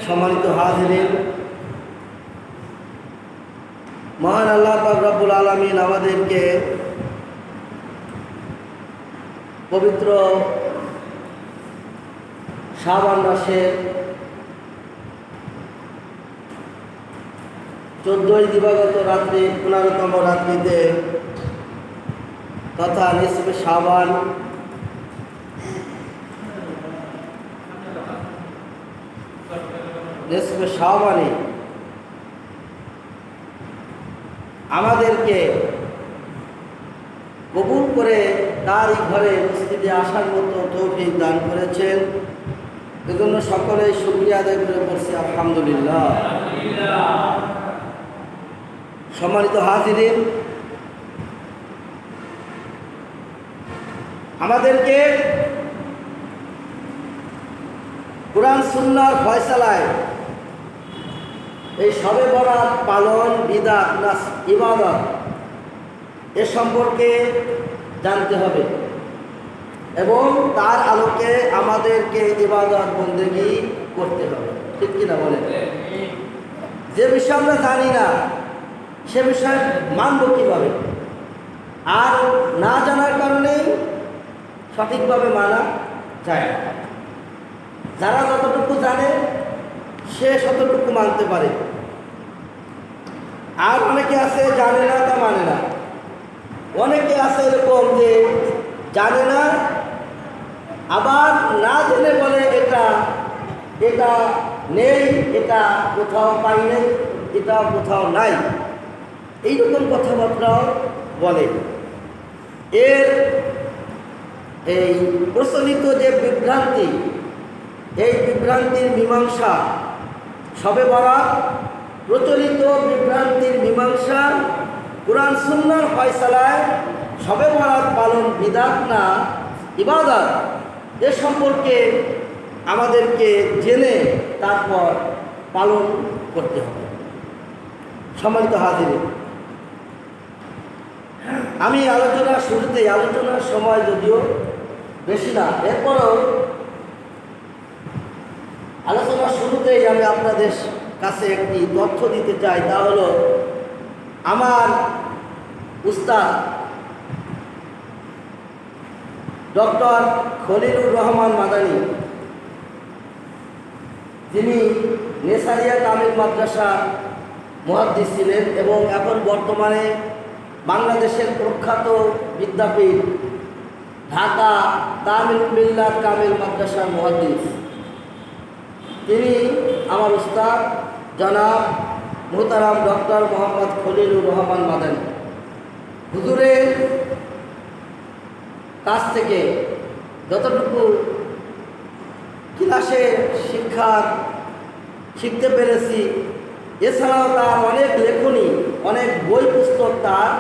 সম্মানিত হাজিরিন, মহান আল্লাহ পাক রব্বুল আলামিন আমাদেরকে পবিত্র শাবান মাসের 14ই দিবাগত রাত্রি 15তম রাত্রিতে তথা নিসফে শাবান শাবানে আমাদেরকে কবুল করে তারই ঘরে মসজিদে আসার মতো তৌফিক দান করেছেন। এজন্য সকলেই শুকরিয়া আদায় করে বলছি আলহামদুলিল্লাহ। সম্মানিত হাজিরিন, আমাদেরকে কুরআন সুন্নাহর ফয়সালায় এই শবে বরাত পালন, বিদআত না ইবাদত এ সম্পর্কে জানতে হবে এবং তার আলোকে আমাদেরকে ইবাদত বন্দেগী করতে হবে। ঠিক কিনা বলেন? যে বিষয় আমরা জানি না সে বিষয় মানব কীভাবে? আর না জানার কারণেই সঠিকভাবে মানা যায় না। যারা যতটুকু জানে সে ততটুকু মানতে পারে, আর অনেকে আছে জানে না তা মানে না। অনেকে আছে এরকম যে জানে না, আবার না জেনে বলে এটা নেই, এটা কোথাও পাই নাই, এটা কোথাও নাই, এইরকম কথাবার্তাও বলে। এই প্রচলিত যে বিভ্রান্তি, এই বিভ্রান্তির মীমাংসা শবে বরাত প্রচলিত বিভ্রান্তির মীমাংসা কুরআন সুন্নাহর ফয়সালায় শবে বরাত পালন বিদআত না ইবাদত এ সম্পর্কে আমাদেরকে জেনে তারপর পালন করতে হবে। সম্মানিত হাজিরিন, আমি আলোচনার সময় যদিও বেশি না, এরপরও আলোচনার শুরুতেই আমি আপনাদের কাছে একটি তথ্য দিতে চাই। তা হলো আমার উস্তাদ ডক্টর খলিলুর রহমান মাদানী, যিনি নেসারিয়া কামিল মাদ্রাসার মুহাদ্দিস ছিলেন এবং এখন বর্তমানে বাংলাদেশের প্রখ্যাত বিদ্যাপীঠ ঢাকা তামিল মিল্লাত কামিল মাদ্রাসার মুহাদ্দিস, তিনি আমার উস্তাদ জনাব মুহতারাম ডক্টর মোহাম্মদ খলিলুর রহমান মাদানী। হুজুরের কাছ থেকে যতটুকু ক্লাসে শিখতে পেরেছি, এছাড়াও তার অনেক লেখনী, অনেক বই পুস্তক তার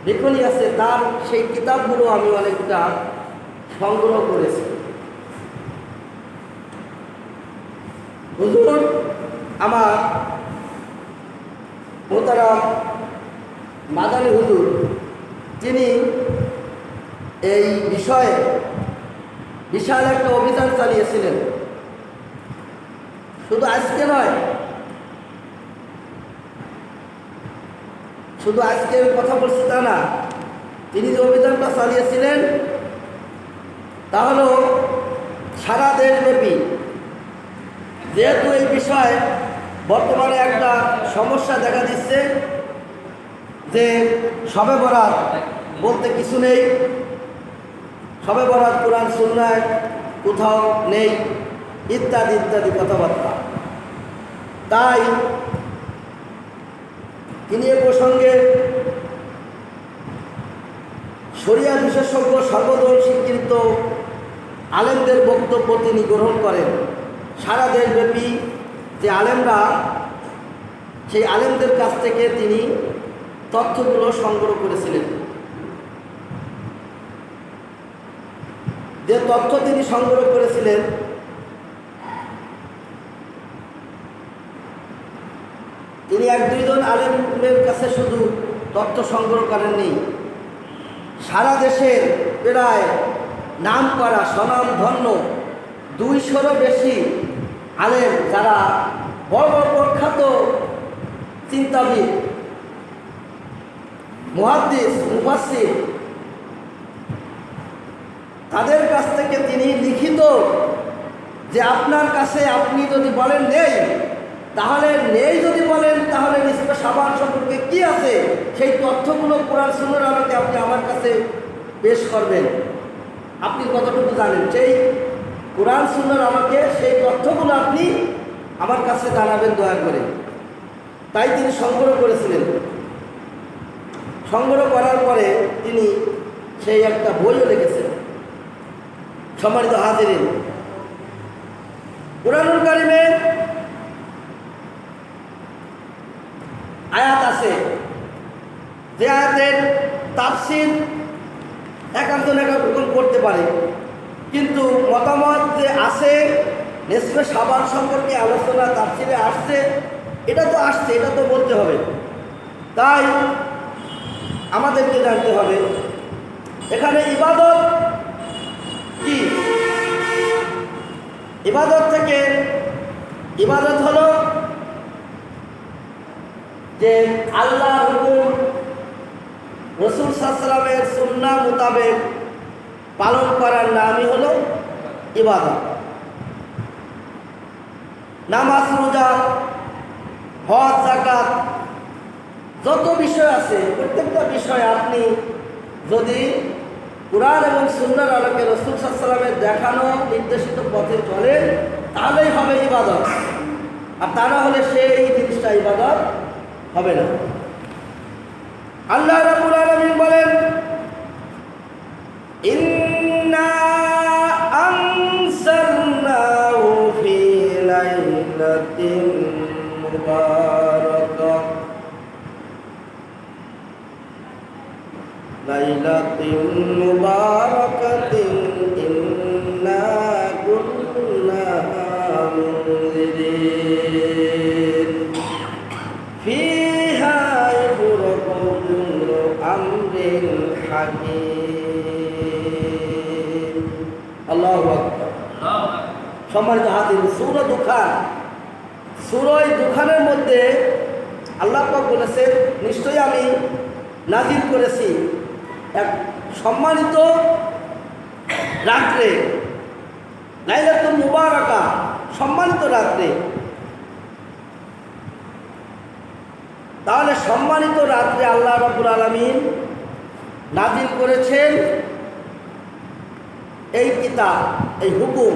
লেখনী আছে, তার সেই কিতাবগুলো আমি অনেকটা সংগ্রহ করেছি। হুজুর আমার মুহতারাম মাদানী হুজুর, তিনি এই বিষয়ে বিশাল একটা অভিযান চালিয়েছিলেন। শুধু আজকে নয়, শুধু আজকে কথা বলছি তা না, তিনি যে অভিযানটা চালিয়েছিলেন তা হলো সারা দেশব্যাপী। যেহেতু এই বিষয়ে বর্তমানে একটা সমস্যা দেখা দিচ্ছে যে শবে বরাত বলতে কিছু নেই, শবে বরাত কুরআন সুন্নাহয় কোথাও নেই, ইত্যাদি ইত্যাদি কথাবার্তা। তাই তিনি এ প্রসঙ্গে শরিয়া বিশেষজ্ঞ সর্বদল স্বীকৃত আলেমদের বক্তব্য তিনি গ্রহণ করেন। সারা দেশব্যাপী যে আলেমরা, সেই আলেমদের কাছ থেকে তিনি তথ্যগুলো সংগ্রহ করেছিলেন। যে তথ্য তিনি সংগ্রহ করেছিলেন তিনি এক দুইজন আলেমের কাছে শুধু তথ্য সংগ্রহ করেননি, সারা দেশের প্রায় নাম করা স্বনামধন্য 200-রও বেশি আলেম, যারা বড় বড় প্রখ্যাত চিন্তাবিদ, মুহাদ্দিস, মুফাসসির, তাদের কাছ থেকে তিনি লিখিত যে আপনার কাছে আপনি যদি বলেন নেই, তাহলে নেই যদি বলেন তাহলে নিসফে শাবান সম্পর্কে কি আছে সেই তথ্যগুলো কোরআন সুন্নাহর আলোকে আপনি আমার কাছে পেশ করবেন। আপনি কতটুকু জানেন সেই কোরআন সুন্নাহর আমাকে সেই তথ্যগুলো আপনি আমার কাছে জানাবেন দয়া করে। তাই তিনি সংগ্রহ করেছিলেন। সংগ্রহ করার পরে তিনি সেই একটা বইও লিখেছেন। সম্মানিত হাজিরিন, কুরআনুল কারীমে আয়াত আছে, যে আয়াতের তাফসীর একজন এক রকম করতে পারে, কিন্তু মতামত যে আছে নিসফে শাবান সম্পর্কে আলোচনা তাফসীরে আসছে, এটা তো আসছে, এটা তো বলতে হবে। তাই আমাদেরকে জানতে হবে এখানে ইবাদত কি। ইবাদত থেকে ইবাদত হলো যে আল্লাহ হুকুম রাসূল সাল্লাল্লাহু আলাইহি ওয়াসাল্লামের সুন্নাহ মোতাবেক পালন করার নামই হলো ইবাদত। নামাজ, রোজা, হজ, যাকাত, যত বিষয় আছে প্রত্যেকটা বিষয় আপনি যদি কুরআন এবং সুন্নাহর আলোকে রাসূল সাল্লাল্লাহু আলাইহি ওয়াসাল্লামের দেখানো নির্দেশিত পথে চলে তাহলেই হবে ইবাদত, আর তা না হলে সেই জিনিসটা ইবাদত হবে না। আল্লাহ রাব্বুল আলামিন বলেন, ইন্না আনসালনাহু ফি লাইলাতিন মুবারাকাহ লাইলাতিন মুবারাকাতিন ইন্না কুন্না মুনজিরিন ফিহা ইফরাকু কুল্লু আমরিন হাকীম। আল্লাহু আকবার। সম্মানিত হাজির, সূরা দুখান, সূরা দুখানের মধ্যে আল্লাহ পাক বলেছেন, নিশ্চয়ই আমি নাজিল করেছি এক সম্মানিত রাত্রে, লাইলাতুল মুবারাকা, সম্মানিত রাত্রে। তাহলে সম্মানিত রাত্রে আল্লাহ রাব্বুল আলামিন নাজিল করেছেন এই কিতাব, এই হুকুম।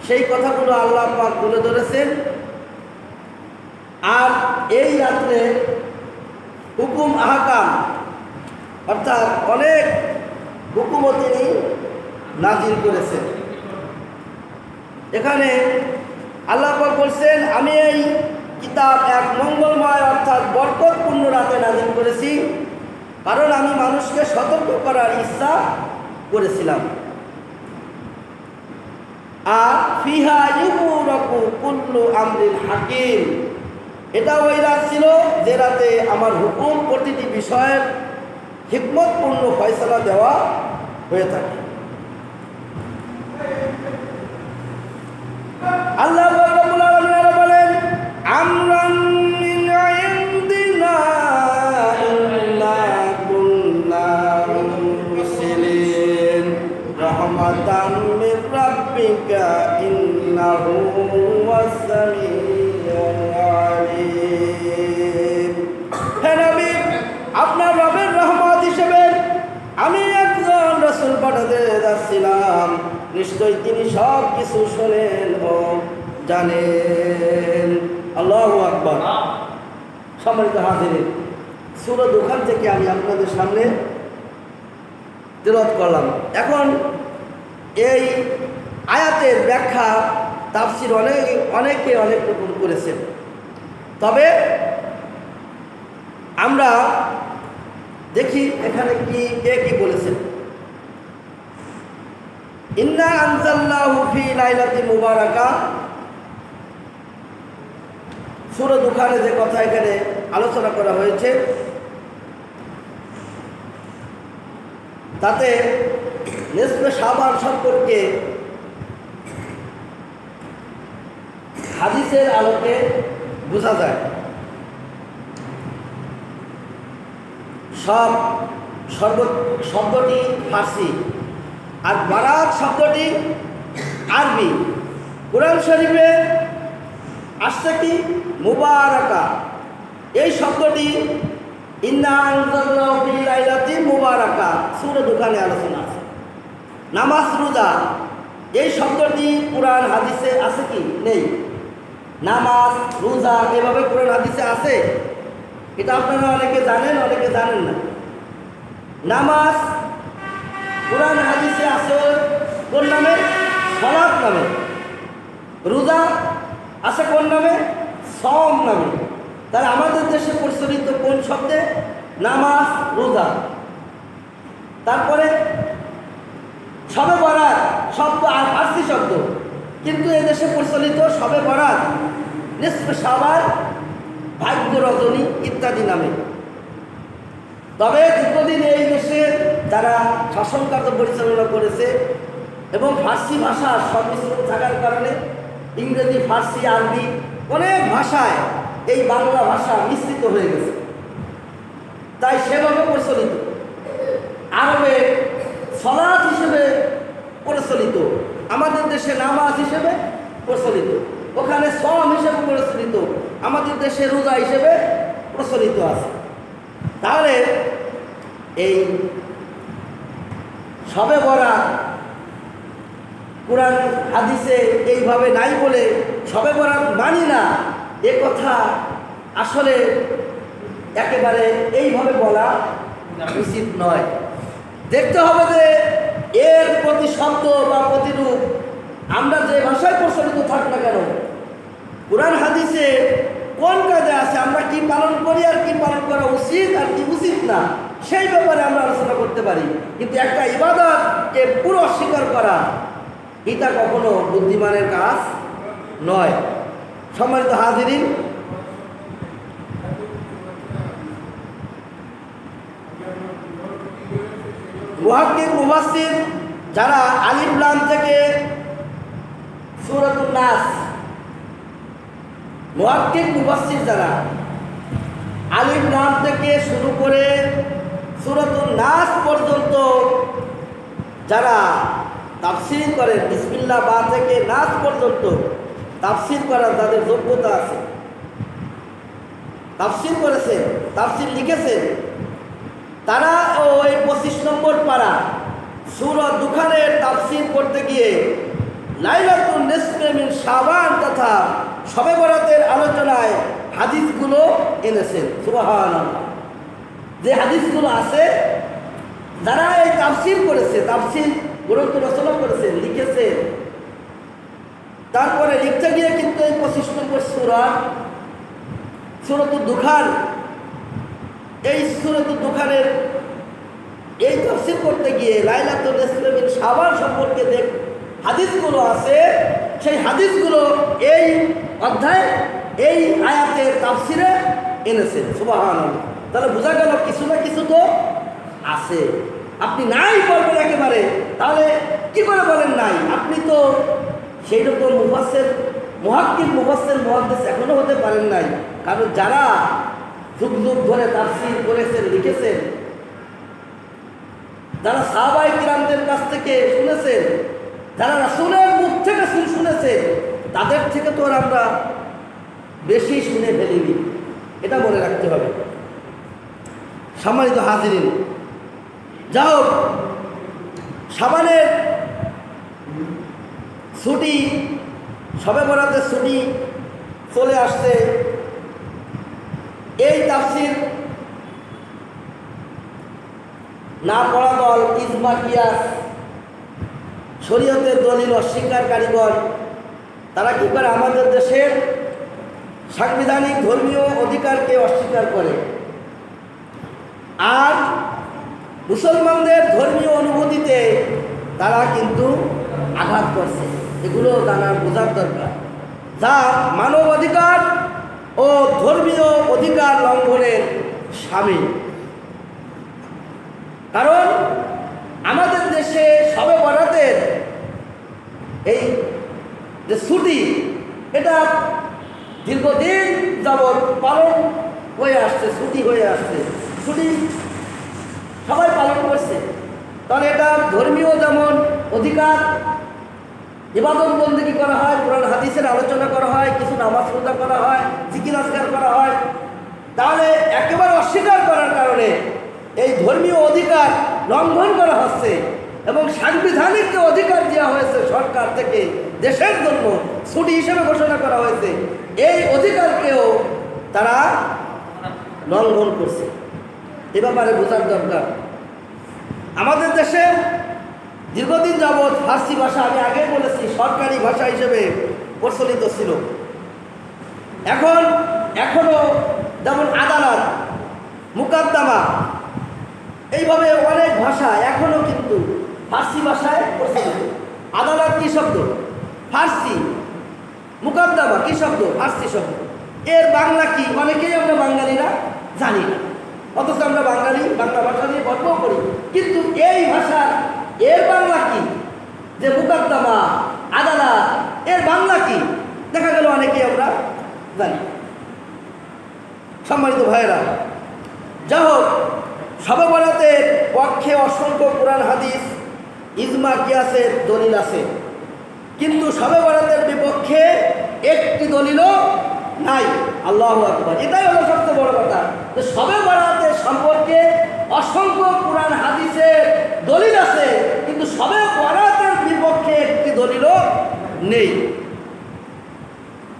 সেই কথাগুলো আল্লাহ পাক তুলে ধরেছেন। আর এই রাত্রে হুকুম আহকাম অর্থাৎ অনেক হুকুমও তিনি নাজিল করেছেন। এখানে আল্লাহ পাক বলছেন, আমি এই কিতাব এক মঙ্গলময় অর্থাৎ বরকতপূর্ণ রাতে নাজিল করেছি, কারণ আমি মানুষকে সতর্ক করার ইচ্ছা করেছিলাম। আর ফিহা ইফরাকু কুল্লু আমরিন হাকিম, এটা ওই রাত ছিল যে রাতে আমার হুকুম প্রতিটি বিষয়ের হিকমতপূর্ণ ফয়সালা দেওয়া হয়ে থাকে। আল্লাহ রাব্বুল আলামিন বলেন, আমরান মিন ইনদিনা ইন্না কুন্না মুরসিলিন রাহমাতান মির রাব্বিকা ইন্নাহু হুয়াস সামিউল আলিম। হে নবী, আপনার রবের রহমত হিসেবে আমি একজন রাসূল পাঠাতে যাচ্ছিলাম, নিশ্চয়ই তিনি সব কিছু শোনেন ও জানেন। আল্লাহু আকবার। সম্মানিত হাজিরিন, সূরা দুখান থেকে আমি আপনাদের সামনে তেলাওয়াত করলাম। এখন এই আয়াতের ব্যাখ্যা তাফসীর অনেকে অনেক রকম করেছেন, তবে আমরা দেখি এখানে কে কি বলেছেন। ইন্না আনজালনাহু ফি লাইলাতিন মুবারাকা, সূরা দুখানে যে কথা এখানে আলোচনা করা হয়েছে তাতে নিসফে শাবান সম্পর্কে হাদিসের আলোকে বোঝা যায়। শব্দটি ফার্সি আর বারাত শব্দটি আরবি। কোরআন শরীফে আসছে কি মুবারাকা, এই শব্দটি ইন্না আনজালনাহু ফি লাইলাতিন মুবারাকা সূরা দুখানে আলোচনা আছে। নামাজ রোজা, এই শব্দটি কোরআন হাদিসে আছে কি নেই? নামাজ রোজা এভাবে কোরআন হাদিসে আছে, এটা আপনারা অনেকে জানেন অনেকে জানেন না। নামাজ কোরআন হাদিসে আছে কোন নামে? সালাত নামে। রোজা আছে কোন নামে? সওম নামে। তাহলে আমাদের দেশে প্রচলিত কোন শব্দে? নামাজ রোজা। তারপরে শবে বরাত শব্দ আর ফার্সি শব্দ, কিন্তু এদেশে প্রচলিত শবে বরাত, নিসফে শাবান, ভাগ্য রজনী ইত্যাদি নামে। তবে দীর্ঘদিন এই দেশে যারা শাসনকার্য পরিচালনা করেছে এবং ফার্সি ভাষা সংমিশ্রণ থাকার কারণে ইংরেজি, ফার্সি, আরবি অনেক ভাষায় এই বাংলা ভাষা মিশ্রিত হয়ে গেছে, তাই সেভাবে প্রচলিত। আরবে সালাত হিসেবে প্রচলিত, আমাদের দেশে নামাজ হিসেবে প্রচলিত, ওখানে সওম হিসেবে প্রচলিত, আমাদের দেশে রোজা হিসেবে প্রচলিত আছে। তাহলে এই শবে বরাত কোরআন হাদিসে এইভাবে নাই বলে শবে বরাত মানি না, এ কথা আসলে একেবারে এইভাবে বলা উচিত নয়। দেখতে হবে যে এর প্রতি শব্দ বা প্রতিরূপ আমরা যে ভাষায় প্রচলিত থাক না কেন, কোরআন হাদিসে কোন কাজে আছে, আমরা কি পালন করি আর কি পালন করা উচিত আর কি উচিত না, সেই ব্যাপারে আমরা আলোচনা করতে পারি। কিন্তু একটা ইবাদতকে পুরো অস্বীকার করা এটা কখনো বুদ্ধিমানের কাজ নয়। সম্মানিত হাজিরিন, মুহাক্কিক মুফাসসির যারা আলিফ লাম থেকে সূরাতুন নাস, মুহাক্কিক মুফাসসির যারা আলিফ লাম থেকে শুরু করে সূরাতুন নাস পর্যন্ত যারা তাফসীর করেন, বিসমিল্লাহ বা থেকে নাস পর্যন্ত তাফসীর করার তাদের যোগ্যতা আছে, তাফসীর করেছেন, তাফসীর লিখেছেন, তারা ওই 25 নম্বর পারা সূরা দুখানের তাফসীর করতে গিয়ে লাইলাতুন নিসফে মিন শাবান তথা শবে বরাতের আলোচনায় হাদিসগুলো এনেছেন। সুবহানাল্লাহ, যে হাদিসগুলো আছে যারা এই তাফসীর করেছে, তাফসীর গ্রন্থ রচনা করেছেন, লিখেছেন, তারপরে লিখতে গিয়ে কিন্তু এই 25 নম্বর সূরাতুদ দুখান, এই সূরাতুদ দুখানের এই তাফসীর করতে গিয়ে লাইলাতুন নিসফে মিন শাবান সম্পর্কে যে হাদিসগুলো আছে, সেই হাদিসগুলো এই অধ্যায় এই আয়াতের তাফসীরে এনেছেন। সুবহানাল্লাহ, তাহলে বোঝা গেল কিছু না কিছু তো আছে। আপনি নাই বলবেন একেবারে, তাহলে কি করে বলেন নাই? আপনি তো সেই রকম মুফাসসির, মুহাক্কিক মুফাসসির, মুহাদ্দিস এখনো হতে পারেন নাই। কারণ যারা যুগ যুগ ধরে তাফসীর করেছেন, লিখেছেন, যারা সাহাবায়ে কিরামদের কাছ থেকে শুনেছেন, যারা রাসূলের মুখ থেকে শুনেছেন, তাদের থেকে তো আমরা বেশি শুনে ফেলিনি, এটা মনে রাখতে হবে। সম্মানিত হাজিরিন, যাও শাবানের ছুটি, শবে বরাতের ছুটি চলে আসছে। এই তাফসীর না পড়া দল, ইজমা, কিয়াস, শরীয়তের দলিল অস্বীকারীগণ তারা কি করে? আমাদের দেশের সাংবিধানিক ধর্মীয় অধিকারকে অস্বীকার করে আর মুসলমানদের ধর্মীয় অনুভূতিতে তারা কিন্তু আঘাত করছে। এগুলো জানার বোঝার দরকার, যা মানব অধিকার ও ধর্মীয় অধিকার লঙ্ঘনের শামিল। কারণ আমাদের দেশে শবে বরাতের এই যে ছুটি, এটা দীর্ঘদিন যাবৎ পালন হয়ে আসছে, ছুটি হয়ে আসছে, ছুটি সবাই পালন করছে। তাহলে এটা ধর্মীয় যেমন অধিকার, ইবাদত বন্দেগী করা হয়, কোরআন হাদিসের আলোচনা করা হয়, কিছু নামাজ রোজা করা হয়, জিকির আজকার করা হয়, তাহলে একেবারে অস্বীকার করার কারণে এই ধর্মীয় অধিকার লঙ্ঘন করা হচ্ছে এবং সাংবিধানিক যে অধিকার দেওয়া হয়েছে সরকার থেকে দেশের জন্য ছুটি হিসেবে ঘোষণা করা হয়েছে, এই অধিকারকেও তারা লঙ্ঘন করছে। এ ব্যাপারে বোঝার দরকার। আমাদের দেশে দীর্ঘদিন যাবৎ ফার্সি ভাষা, আমি আগে বলেছি, সরকারি ভাষা হিসেবে প্রচলিত ছিল। এখনো যেমন আদালত, মুকদ্দমা, এইভাবে অনেক ভাষা এখনো কিন্তু ফার্সি ভাষায় প্রচলিত। আদালত কি শব্দ? ফার্সি। মুকদ্দমা কি শব্দ? ফার্সি শব্দ। এর বাংলা কি? অনেকেই আমরা বাঙালিরা জানি না, অথচ আমরা বাঙালি, বাংলা ভাষা নিয়ে গর্ব করি। কিন্তু এই ভাষার এর বাংলা কি? যে মুকদ্দমা, আদালত, এর বাংলা কি? দেখা গেল অনেকেই আমরা জানি। সম্মানিত ভাইয়েরা, যা হোক, শবে বরাতের পক্ষে অসংখ্য কোরআন হাদিস, ইজমা, কিয়াসের দলিল আছে, কিন্তু শবে বরাতের বিপক্ষে একটি দলিলও নাই। আল্লাহু আকবার। এটাই হলো সবচেয়ে বড় কথা, যে শবে বরাতের সম্পর্কে অসংখ্য কোরআন হাদিসের দলিল আছে, কিন্তু শবে বরাতের বিপক্ষে একটি দলিলও নেই।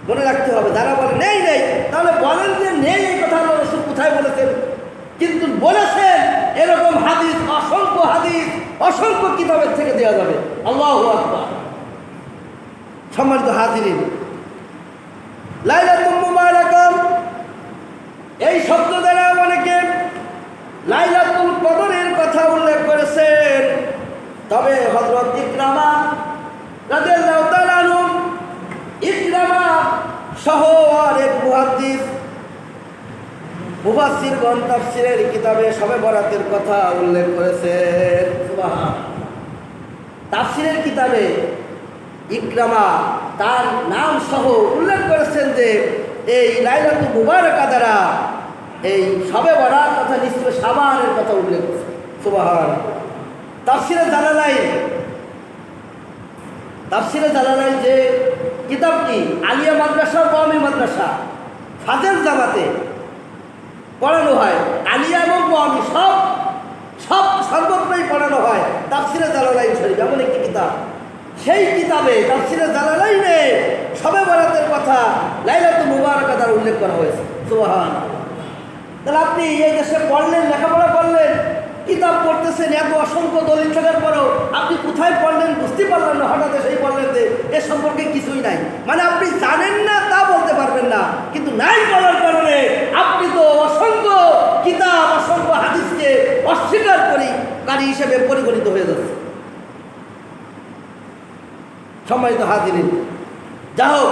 মনে রাখতে হবে, যারা বলে নেই নেই, তাহলে বলেন যে নেই, এই কথা আল্লাহ রাসূল কোথায় বলেছেন? কিন্তু বলেছেন এরকম হাদিস, অসংখ্য কিতাবের থেকে দেওয়া যাবে। আল্লাহু আকবার। সম্মানিত হাজিরিন, লাইলাতুল মুবারাকা এই শব্দ দ্বারা অনেকে লাইলাতুল কদরের কথা উল্লেখ করেছেন। তবে হযরত ইকরামা রাদিয়াল্লাহু তাআলা আনহু, ইকরামা সহ আরেক মুহাদ্দিস, মুফাসসিরগণ তাফসীরের কিতাবে শবে বরাতের কথা উল্লেখ করেছেন। সুবহানাল্লাহ। তাফসীরের কিতাবে ইকরামা তার নাম সহ উল্লেখ করেছেন যে এই লাইলাতুল মুবারাকা দ্বারা এই শবে বরাত তথা নিসফে শাবানের কথা উল্লেখ করেছেন। সুবহানাল্লাহ। তাফসীরে জালালাইন যে কিতাবটি আলিয়া মাদ্রাসা, কওমি মাদ্রাসা, ফাজেল জামাতে পড়ানো হয়, আলিয়া এবং কওমি সর্বত্রই পড়ানো হয় তাফসীরে জালালাইন শরীফ এমন একটি কিতাব। সেই কিতাবে তাফসীরে জালালাইনে শবে বরাতের কথা লাইলাতুল মুবারাকা দ্বারা উল্লেখ করা হয়েছে। সুবহানাল্লাহ। তাহলে আপনি এই দেশে পড়লেন, লেখাপড়া করলেন, কিতাব পড়তেছেন, এত অসংখ্য দলিল থাকার পরেও আপনি কোথায় পড়লেন বুঝতে পারলেন না, হঠাৎ সেই বললেন যে এ সম্পর্কে কিছুই নাই। মানে আপনি জানেন না তা বলতে পারবেন না, কিন্তু নাই বলার কারণে আপনি তো অসংখ্য কিতাব, অসংখ্য হাদিসকে অস্বীকারী হিসেবে পরিগণিত হয়ে যাচ্ছে। সম্মানিত হাজিরিন, যা হোক,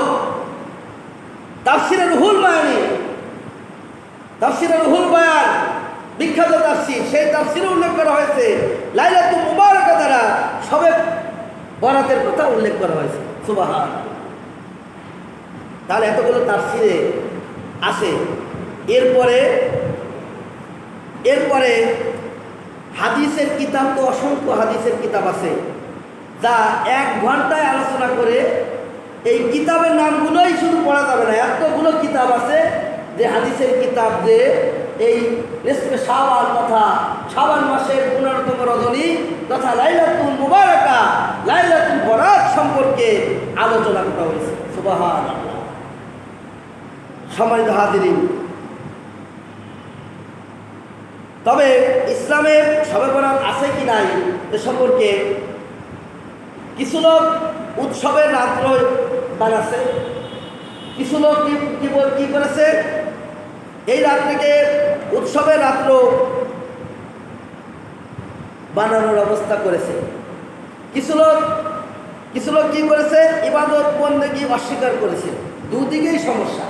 তাফসীরে রুহুল বায়ান বিখ্যাত তাফসীর, সেই তাফসীরে উল্লেখ করা হয়েছে লাইলাতুল মুবারাকা দ্বারা শবে বরাতের কথা উল্লেখ করা হয়েছে। সুবহানাল্লাহ। তাহলে এতগুলো তাফসীরে আছে। এরপরে হাদিসের কিতাব তো অসংখ্য হাদিসের কিতাব আছে, যা 1 ঘন্টায় আলোচনা করে এই কিতাবের নামগুলোই শুধু পড়া যাবে না। এতগুলো কিতাব আছে যে হাদিসের কিতাব, যে এই নিসফে শাবান তথা শাবান মাসের 15তম রজনী তথা লাইলাতুল মুবারাকা, লাইলাতুল বরাত সম্পর্কে আলোচনা করা হয়েছে। সুবহানাল্লাহ। সম্মানিত হাজিরিন, তবে ইসলামের শবে বরাত আছে কি নাই এ সম্পর্কে কিছু লোক উৎসবের রাত্র বানাচ্ছে, কিছু লোক কি করেছে, এই রাত্রিকে উৎসবের রাত্র বানানোর ব্যবস্থা করেছে। কিছু লোক কি করেছে, ইবাদত বন্দেগী অস্বীকার করেছে। দুদিকেই সমস্যা।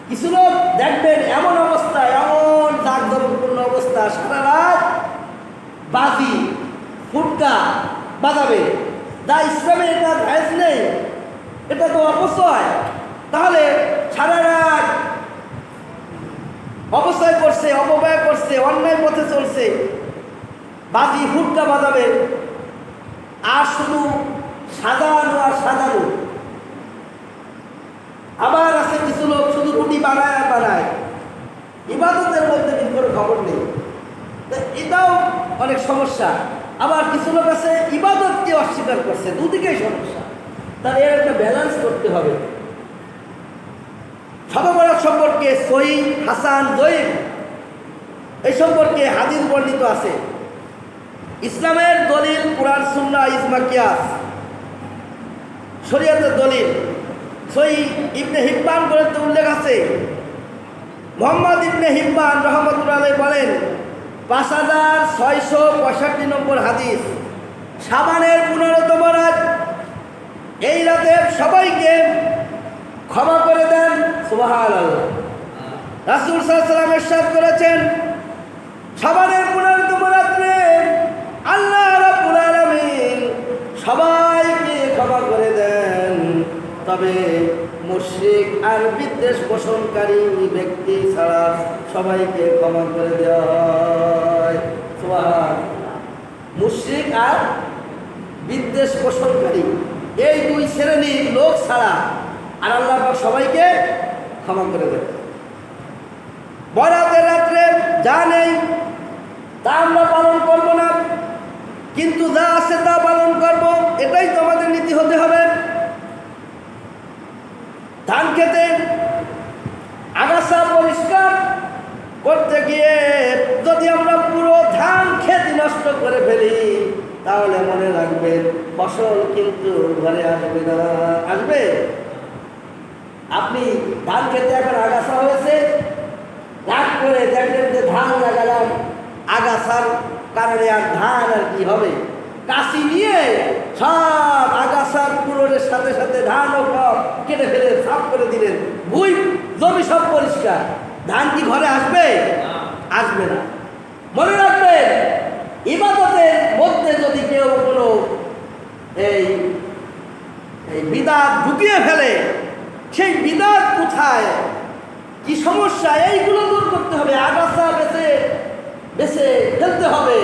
কিছু লোক দেখবেন এমন অবস্থা, এমন জাঁকজমকপূর্ণ অবস্থা, সারা রাত বাজি ফুটকা বাজাবে, যা ইসলামে এটা জায়েজ নেই, এটা তো অপচয়। তাহলে সারা রাত অবস্থায় করছে, অপব্যয় করছে, অন্যায় পথে চলছে, বাজি হুটকা বাজাবে, আর শুধু সাজানো আর সাজানো। আবার আছে কিছু লোক শুধু রুটি বানায় আর বানায়, ইবাদতের মধ্যে কিন্তু কোনো খবর নেই। এটাও অনেক সমস্যা। আবার কিছু লোক আছে ইবাদতকে অস্বীকার করছে, দুদিকেই সমস্যা। তাহলে এর একটা ব্যালেন্স করতে হবে। শবে বরাত সম্পর্কে সহিহ, হাসান, দঈফ এই সম্পর্কে হাদিস বর্ণিত আছে। ইসলামের দলিল কুরআন, সুন্নাহ, ইজমা, কিয়াস, শরীয়তের দলিল। সহিহ ইবনে হিব্বান গ্রন্থে উল্লেখ আছে, মুহাম্মদ ইবনে হিব্বান রাহমাতুল্লাহ আলাইহি বলেন 5665 নম্বর হাদিস, শাবানের 15তম রাত, এই রাতে সবাইকে ক্ষমা করে দেন। সুবহানাল্লাহ। রাসূল সাল্লাল্লাহু আলাইহি ওয়াসাল্লাম ইরশাদ করেছেন, শাবানের 15তম রাতে আল্লাহ রাব্বুল আলামিন সবাইকে ক্ষমা করে দেন, তবে মুশরিক আর বিদ্বেষ পোষণকারী ব্যক্তি ছাড়া সবাইকে ক্ষমা করে দেওয়া হয়। সুবহানাল্লাহ। মুশরিক আর বিদ্বেষ পোষণকারী এই দুই শ্রেণীর লোক ছাড়া আর আল্লাহ পাক সবাইকে ক্ষমা করে দেন। বরাতের রাত্রে যা নেই তা আমরা পালন করব না, কিন্তু যা আছে তা পালন করব, এটাই তো আমাদের নীতি হতে হবে। ধান খেতে আগাছা পরিষ্কার করতে গিয়ে যদি আমরা পুরো ধান খেতে নষ্ট করে ফেলি, তাহলে মনে রাখবেন ফসল কিন্তু ঘরে আসবে না। আসবে? আপনি ধান খেতে এখন আগাছা হয়েছে, রাগ করে দেখলেন যে ধান লাগালাম, আগাছার কারণে আর ধান আর কি হবে, কাশি নিয়ে সব আগাছার পুরনের সাথে সাথে ধানও সব কেটে ফেলে সাফ করে দিলেন, ভুঁই জমি সব পরিষ্কার, ধান কি ঘরে আসবে? আসবে না। মনে রাখবেন, ইবাদতের মধ্যে যদি কেউ কোনো এই বিদআত ঢুকিয়ে ফেলে, সেই বিদআত কোথায়, কি সমস্যা, এইগুলো দূর করতে হবে, আগাছা বেছে বেছে ফেলতে হবে।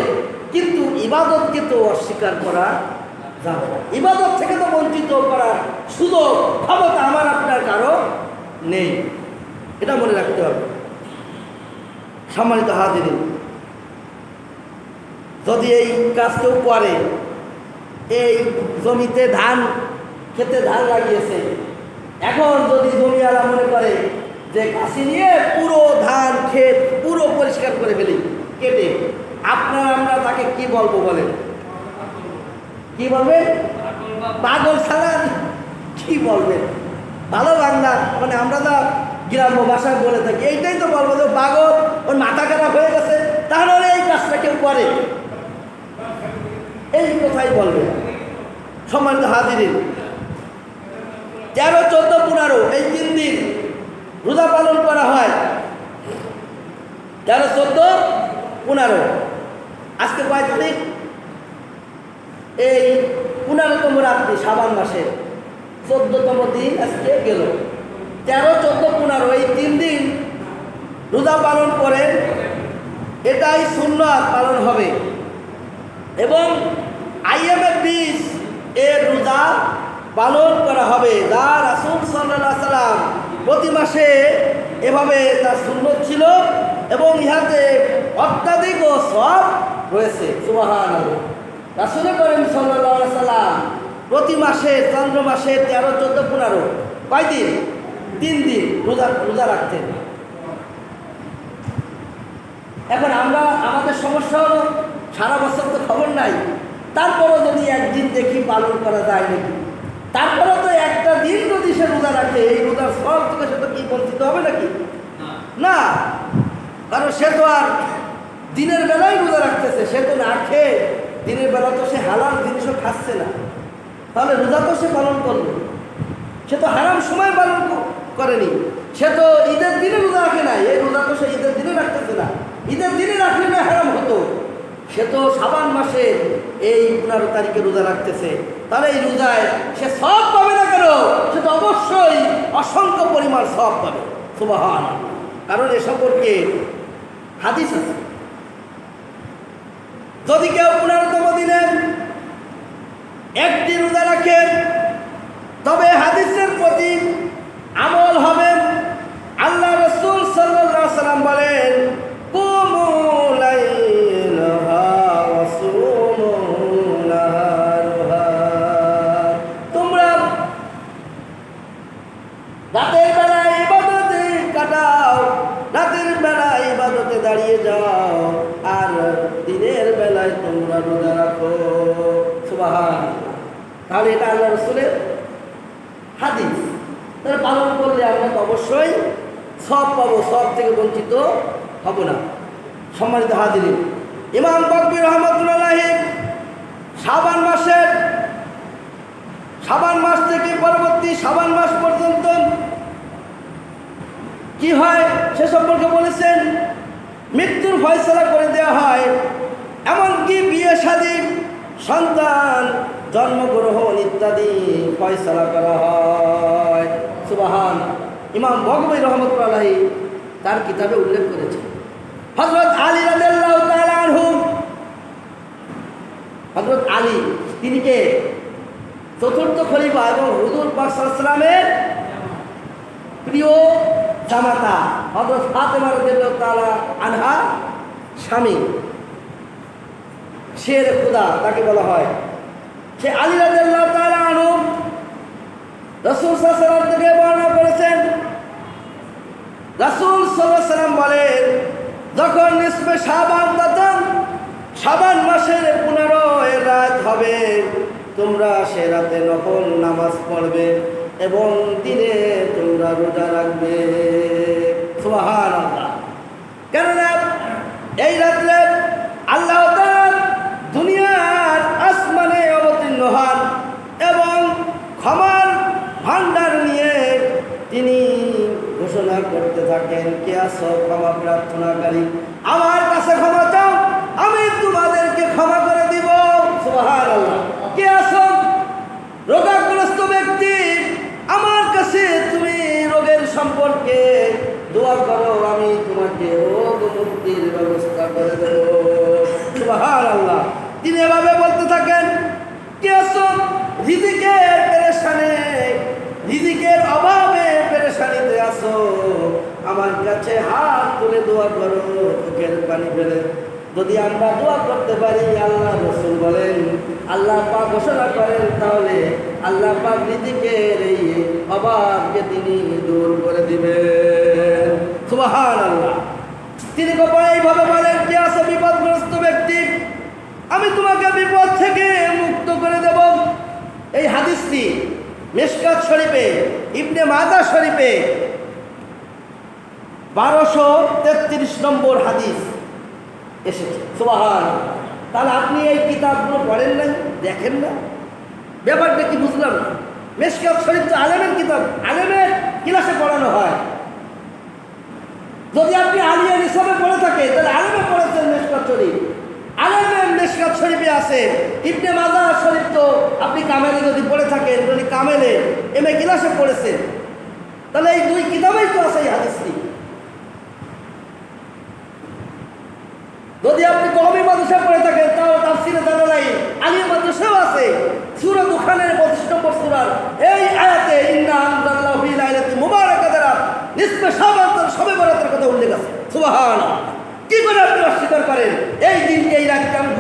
কিন্তু ইবাদতকে তো অস্বীকার করা যাবে না, ইবাদত থেকে তো বঞ্চিত করার সুযোগ ক্ষমতা আমার আপনার কারো নেই, এটা মনে রাখতে হবে। সম্মানিত হাজিরিন, যদি এই কাজ কেউ করে, এই জমিতে ধান খেতে ধান লাগিয়েছে, এখন যদি জমিওয়ালা মনে করে যে কাশি নিয়ে পুরো ধান ক্ষেত পুরো পরিষ্কার করে ফেলি কেটে, আপনারা আমরা তাকে কি বলবো বলেন? কি বলবেন? পাগল ছাড়া কি বলবেন? ভালো বাংলা মানে আমরা যা গ্রাম্য ভাষায় বলে থাকি, এইটাই তো বলবো যে পাগল, ওর মাথা খারাপ হয়ে গেছে, তাহলে এই কাজটা কেউ করে, এই কথাই বলবে। সম্মানিত হাজিরিন, 13, 14, 15 এই 3 দিন রোজা পালন করা হয়। 13, 14, 15 আজকে কয় তারিখ? এই 15তম রাত্রি শাবান মাসের 14তম দিন আজকে গেল। 13, 14, 15 এই 3 দিন রোজা পালন করেন, এটাই সুন্নাত পালন হবে। এবং আইয়ামে 20 এর রোজা পালন করা হবে, যা রাসূল সাল্লাল্লাহু আলাইহি ওয়াসাল্লাম প্রতি মাসে এভাবে তার সুন্নত ছিল, এবং ইহাতে অত্যাধিক সওয়াব রয়েছে। সুবহানাল্লাহ। রাসূল করিম সাল্লাল্লাহু আলাইহি ওয়াসাল্লাম প্রতি মাসে চন্দ্র মাসে 13, 14, 15 কয় দিন? 3 দিন রোজা রাখতেন। এখন আমরা আমাদের সমস্যা হলো সারা বছর তো খবর নাই, তারপরও যদি একদিন দেখি পালন করা যায় নাকি, তারপরেও তো একটা দিন যদি সে রোজা রাখে, এই রোজার সব থেকে সে তো কি বঞ্চিত হবে নাকি? না, কারণ সে তো আর দিনের বেলায় রোজা রাখতেছে, সে তো না খেয়ে দিনের বেলা তো সে হালাল জিনিসও খাচ্ছে না, তাহলে রোজা তো সে পালন করলো, সে তো হারাম সময় পালন করেনি, সে তো ঈদের দিনে রোজা রাখে না, এই রোজা তো সে ঈদের দিনে রাখতেছে না, ঈদের দিনে রাখলে না হারাম হতো, সে তো শাবান মাসে এই 15 তারিখে রোজা রাখতেছে, তাহলে এই রোজায় সে সব পাবে না কেন? সে তো অবশ্যই অসংখ্য পরিমাণ সওয়াব পাবে। সুবহানাল্লাহ। কারণ এ সম্পর্কে হাদিস আছে, যদি কেউ 15তম দিনে একটি রোজা রাখে তবে হাদিসের প্রতি আমল হবে। আল্লাহ রাসূল সাল্লাল্লাহু আলাইহি ওয়াসাল্লাম বলেন, কুমু লাইলাহা ওয়া সুমু নাহারাহা, তোমরা রাতের বেলায় ইবাদতে কাটাও, রাতের বেলায় ইবাদতে দাঁড়িয়ে যাও, আর দিনের বেলায় তোমরা রোজা রাখো। সুবহানাল্লাহ। তাহলে এটা আল্লাহ রাসূলের হাদিস, তারা পালন করলে আমরা তো অবশ্যই সওয়াব পাবো, সওয়াব থেকে বঞ্চিত হব না। সম্মানিত হাজিরিন, ইমাম বকবী রাহমাতুল্লাহ আলাইহি শাবান মাস থেকে পরবর্তী শাবান মাস পর্যন্ত কি হয় সে সম্পর্কে বলেছেন, মৃত্যুর ফয়সালা করে দেওয়া হয়, এমনকি বিয়ে শাদী, সন্তান জন্মগ্রহণ ইত্যাদি ফয়সালা করা হয়। সুবহান। ইমাম বকবী রাহমাতুল্লাহ আলাইহি তার কিতাবে উল্লেখ করেছেন। হযরত আলী রাদিয়াল্লাহু তাআলা আনহু, হযরত আলী তিনি কে চতুর্থ খলিফা এবং হুজুর পাক সাল্লাল্লাহু আলাইহি ওয়াসাল্লামের প্রিয় জামাতা হযরত ফাতেমা রাদিয়াল্লাহু তাআলা আনহা স্বামী, শের খুদা তাকে বলা হয়। সে আলী রাদিয়াল্লাহু তাআলা আনহু রাসূল সাল্লাল্লাহু আলাইহি ওয়াসাল্লাম থেকে বর্ণনা করেছেন, রাসূল সাল্লাল্লাহু আলাইহি ওয়াসাল্লাম বলেন, যখন নিসফে শাবান তখন শাবান মাসের 15 রাত হবে, তোমরা সে রাতে নফল নামাজ পড়বে এবং দিনে তোমরা রোজা রাখবে। সুবহানাল্লাহ। কেননা এই রাত্রে আল্লাহ তাআলা দুনিয়ার আসমানে অবতীর্ণ হন এবং ক্ষমার ভান্ডার নিয়ে তিনি ঘোষণা করতে থাকেন, কে আছো ক্ষমা প্রার্থনাকারী, আমার কাছে ক্ষমা চাও, আমি তোমাদেরকে ক্ষমা করে দিব। সুবহানাল্লাহ। কে আছো রোগগ্রস্ত ব্যক্তি, আমার কাছে তুমি রোগের সম্পর্কে দোয়া করো, আমি তোমাকে রোগ মুক্তির ব্যবস্থা করে দেব। সুবহানাল্লাহ। তিনি এভাবে বলতে থাকেন, কে আছো রিজিকের পেরেশানে, রিজিকের অভাবে পেরেশানিতে আছো, আমার কাছে হাত তুলে দোয়া করো, চোখের পানি ফেলে। যদি আমরা দোয়া করতে পারি, আল্লাহ রাসূল বলেন, আল্লাহ পাক ঘোষণা করেন, তাহলে আল্লাহ পাক রিজিকের এই অভাবকে তিনি দূর করে দিবেন। সুবহানাল্লাহ। তিনি কখনো এইভাবে বলেন, কে আছো বিপদগ্রস্ত ব্যক্তি, আমি তোমাকে বিপদ থেকে মুক্ত করে দেব। এই হাদিসটি মিশকাত শরীফে, ইবনে মাজাহ শরীফে 1233 নম্বর হাদিস এসেছে। সুবহানাল্লাহ। তাহলে আপনি এই কিতাবগুলো পড়েন না, দেখেন না, ব্যাপারটা কি বুঝলাম না। মিশকাত শরীফ তো আলেমের কিতাব, আলেমের ক্লাসে পড়ানো হয়। যদি আপনি আলিয়া হিসাবে পড়ে থাকেন তাহলে আলেমে পড়েছেন মিশকাত শরীফ, আলেমের মিশকাত শরীফে আছে। ইবনে মাজাহ শরীফ তো আপনি কামেলে যদি পড়ে থাকেন, যদি কামেলে এমএ ক্লাসে পড়েছেন, তাহলে এই দুই কিতাবেই তো আছে এই হাদিসটি। যদি আপনি কওমি মাদ্রাসা পড়ে থাকেন তাও তাফসীরে জালালাইন আলিয়া মাদ্রাসাও আছে। সূরা দুখানের 25 নম্বর সূরার এই আয়াতে ইন্না আনজালনাহু ফি লাইলাতিন মুবারাকাতিন নিসফে শাবান শবে বরাতের কথা উল্লেখ আছে। সুবহানাল্লাহ। কি করে আপনি অস্বীকার করেন এই দিনকে, এই রাতকে আমি